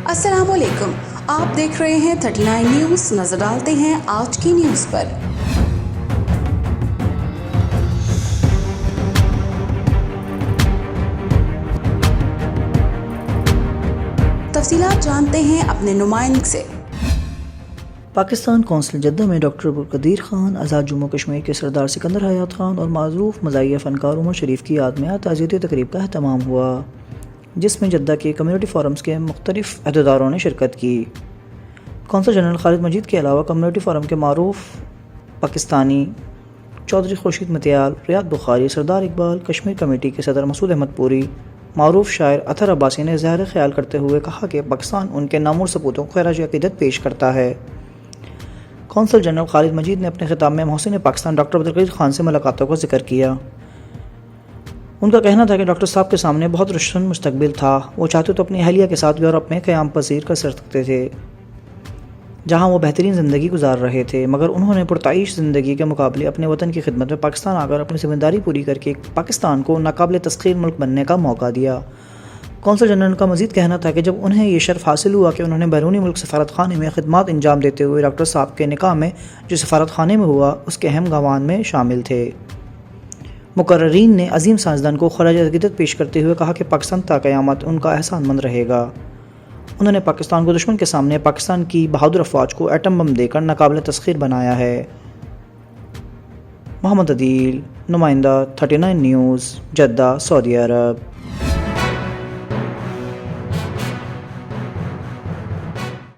السلام علیکم، آپ دیکھ رہے ہیں 39 نیوز۔ نظر ڈالتے ہیں آج کی نیوز پر۔ تفصیلات جانتے ہیں اپنے نمائندے سے۔ پاکستان قونصل جدہ میں ڈاکٹر ابوالقدیر خان، آزاد جموں کشمیر کے سردار سکندر حیات خان اور معروف مزاحیہ فنکار عمر شریف کی یاد میں تعزیتی تقریب کا اہتمام ہوا، جس میں جدہ کے کمیونٹی فورمز کے مختلف عہدیداروں نے شرکت کی۔ قونصل جنرل خالد مجید کے علاوہ کمیونٹی فورم کے معروف پاکستانی چودھری خورشید متیال، ریاض بخاری، سردار اقبال، کشمیر کمیٹی کے صدر مسعود احمد پوری، معروف شاعر اطہر عباسی نے اظہار خیال کرتے ہوئے کہا کہ پاکستان ان کے نامور سپوتوں کو خراج عقیدت پیش کرتا ہے۔ قونصل جنرل خالد مجید نے اپنے خطاب میں محسن پاکستان ڈاکٹر ابوالقدیر خان سے ملاقاتوں کا ذکر کیا۔ ان کا کہنا تھا کہ ڈاکٹر صاحب کے سامنے بہت روشن مستقبل تھا، وہ چاہتے تو اپنی اہلیہ کے ساتھ یورپ میں قیام پذیر کر سکتے تھے، جہاں وہ بہترین زندگی گزار رہے تھے، مگر انہوں نے پرتعیش زندگی کے مقابلے اپنے وطن کی خدمت میں پاکستان آ کر اپنی ذمہ داری پوری کر کے پاکستان کو ناقابل تسخیر ملک بننے کا موقع دیا۔ قونصل جنرل کا مزید کہنا تھا کہ جب انہیں یہ شرف حاصل ہوا کہ انہوں نے بیرونی ملک سفارت خانے میں خدمات انجام دیتے ہوئے ڈاکٹر صاحب کے نکاح میں جو سفارت خانے میں ہوا اس کے اہم گواہان میں شامل تھے۔ مقررین نے عظیم سائنسدان کو خراج عقیدت پیش کرتے ہوئے کہا کہ پاکستان تا قیامت ان کا احسان مند رہے گا۔ انہوں نے پاکستان کو دشمن کے سامنے پاکستان کی بہادر افواج کو ایٹم بم دے کر ناقابل تسخیر بنایا ہے۔ محمد عدیل، نمائندہ 39 نیوز، جدہ، سعودی عرب۔